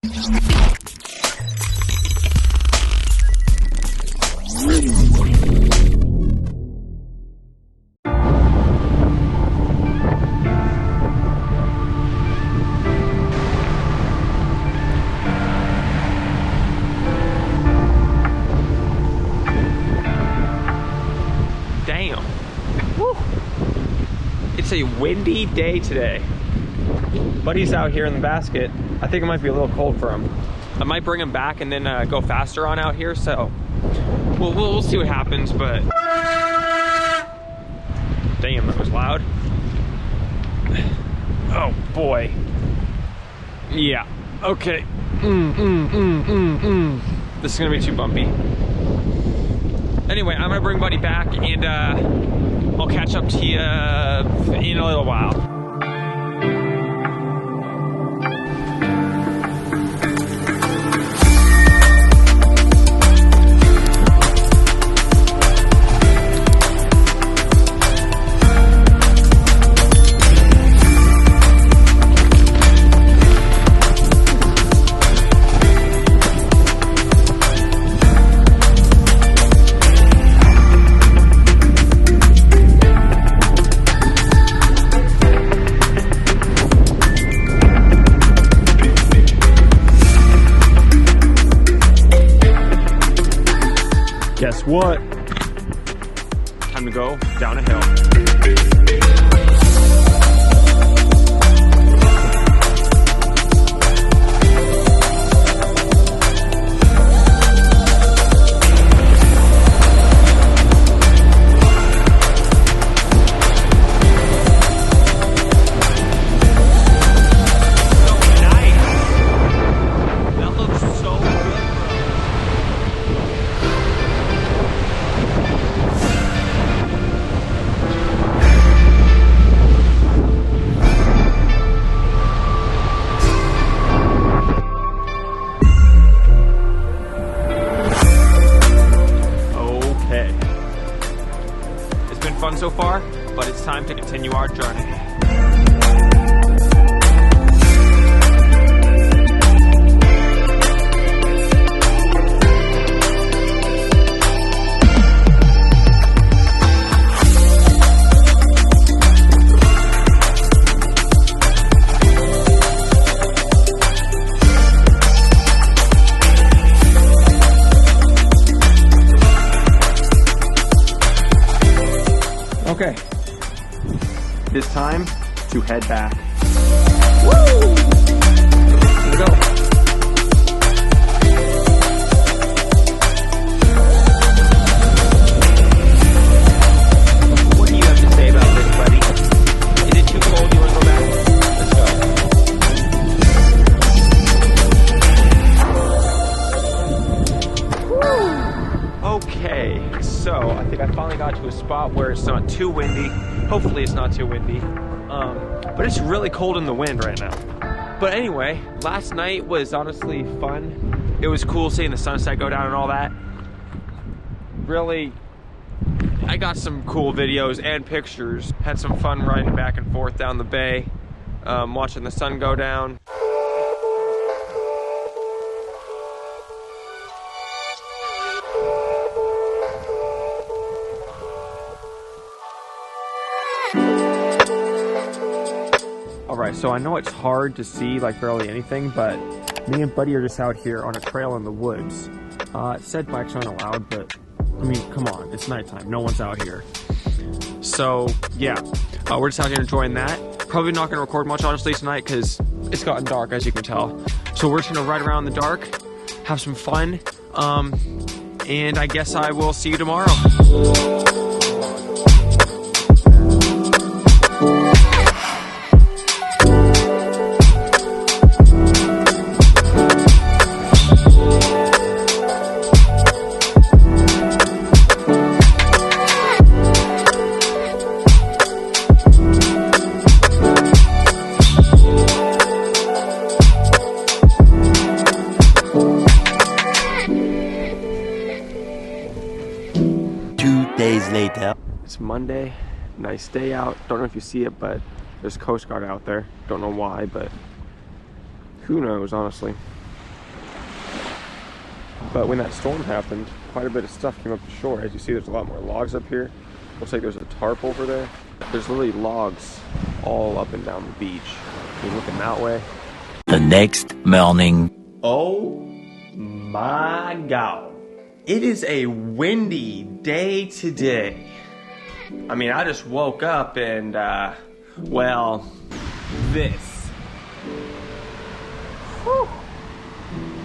Damn. Woo. It's a windy day today. Buddy's out here in the basket. I think it might be a little cold for him. I might bring him back and then go faster on out here, so we'll see what happens, but damn, that was loud. Oh boy. Yeah, okay. This is gonna be too bumpy. Anyway, I'm gonna bring Buddy back and I'll catch up to you in a little while. Guess what? Time to go down a hill. Fun so far, but it's time to continue our journey. Okay, it's time to head back. Woo! Let's go. What do you have to say about this, buddy? Is it too cold? You want to go back? Let's go. Woo! Okay, so I think I finally got to a spot where it's not too windy. Hopefully it's not too windy. But it's really cold in the wind right now. But anyway, last night was honestly fun. It was cool seeing the sunset go down and all that. Really, I got some cool videos and pictures. Had some fun riding back and forth down the bay, watching the sun go down. Alright, so I know it's hard to see like barely anything, but me and Buddy are just out here on a trail in the woods. Said bikes aren't allowed, but I mean, come on, it's nighttime, no one's out here. So yeah, we're just out here enjoying that. Probably not gonna record much honestly tonight because it's gotten dark, as you can tell. So we're just gonna ride around in the dark, have some fun, and I guess I will see you tomorrow. 2 days later. It's Monday, nice day out. Don't know if you see it, but there's Coast Guard out there. Don't know why, but who knows, honestly. But when that storm happened, quite a bit of stuff came up to shore. As you see, there's a lot more logs up here. Looks like there's a tarp over there. There's literally logs all up and down the beach. You're looking that way. The next morning. Oh my God. It is a windy day today. I mean, I just woke up and, well, this. Whew.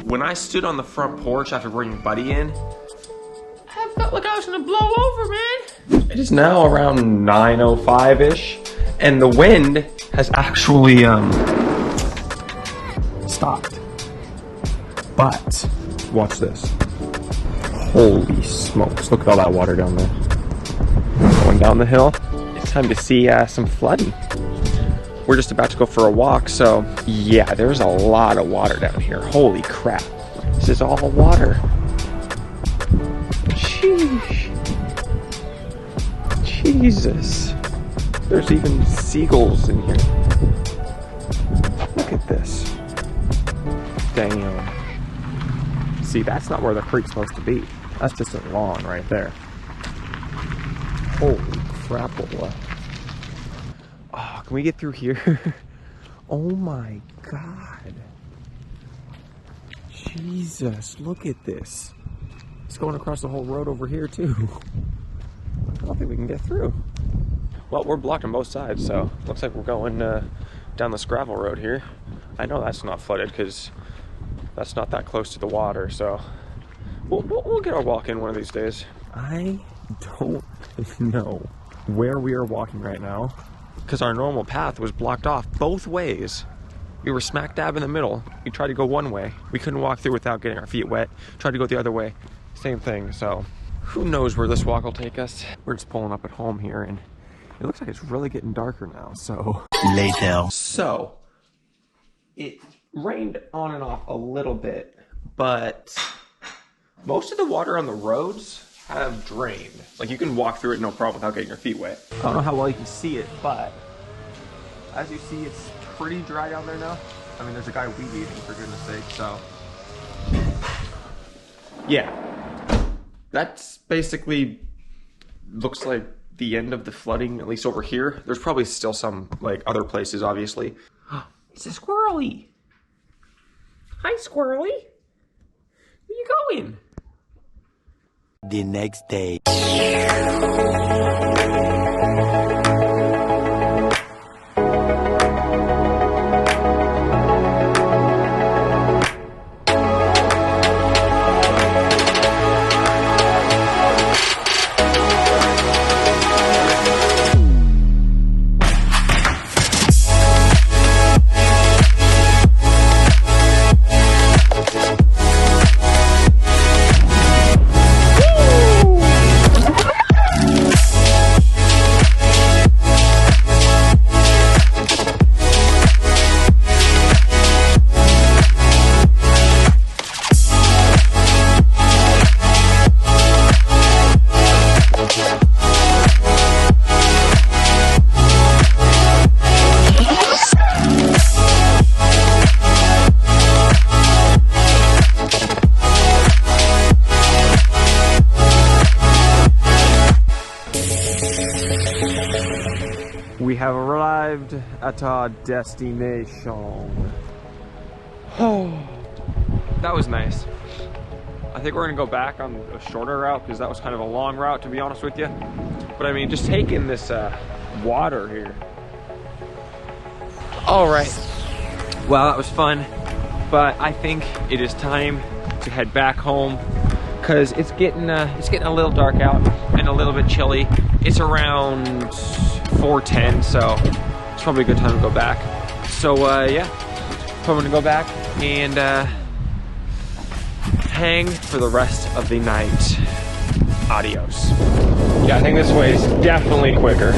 When I stood on the front porch after bringing Buddy in, I felt like I was gonna blow over, man. It is now around 9:05-ish, and the wind has actually, stopped. But, watch this. Holy smokes, look at all that water down there. Going down the hill, it's time to see some flooding. We're just about to go for a walk, so yeah, there's a lot of water down here. Holy crap. This is all water. Sheesh. Jesus. There's even seagulls in here. Look at this. Damn. See, that's not where the creek's supposed to be. That's just a lawn right there. Holy crap. Oh, can we get through here? Oh my God. Jesus, look at this. It's going across the whole road over here too. I don't think we can get through. Well, we're blocked on both sides, so looks like we're going down this gravel road here. I know that's not flooded because that's not that close to the water, so we'll get our walk in one of these days. I don't know where we are walking right now because our normal path was blocked off both ways. We were smack dab in the middle. We tried to go one way. We couldn't walk through without getting our feet wet. Tried to go the other way. Same thing, so who knows where this walk will take us. We're just pulling up at home here, and it looks like it's really getting darker now, so. Later. So, it rained on and off a little bit, but most of the water on the roads have drained. Like, you can walk through it no problem without getting your feet wet. I don't know how well you can see it, but as you see, it's pretty dry down there now. I mean, there's a guy weed eating, for goodness sake, so. Yeah. That's basically looks like the end of the flooding, at least over here. There's probably still some, like, other places, obviously. It's a squirrely. Hi, squirrely. Where you going? The next day. We have arrived at our destination. Oh, that was nice. I think we're gonna go back on a shorter route because that was kind of a long route, to be honest with you. But I mean, just taking this water here. All right. Well, that was fun, but I think it is time to head back home because it's getting a little dark out and a little bit chilly. It's around 4:10, so it's probably a good time to go back. So yeah, I'm gonna go back and hang for the rest of the night. Adios. Yeah, I think this way is definitely quicker.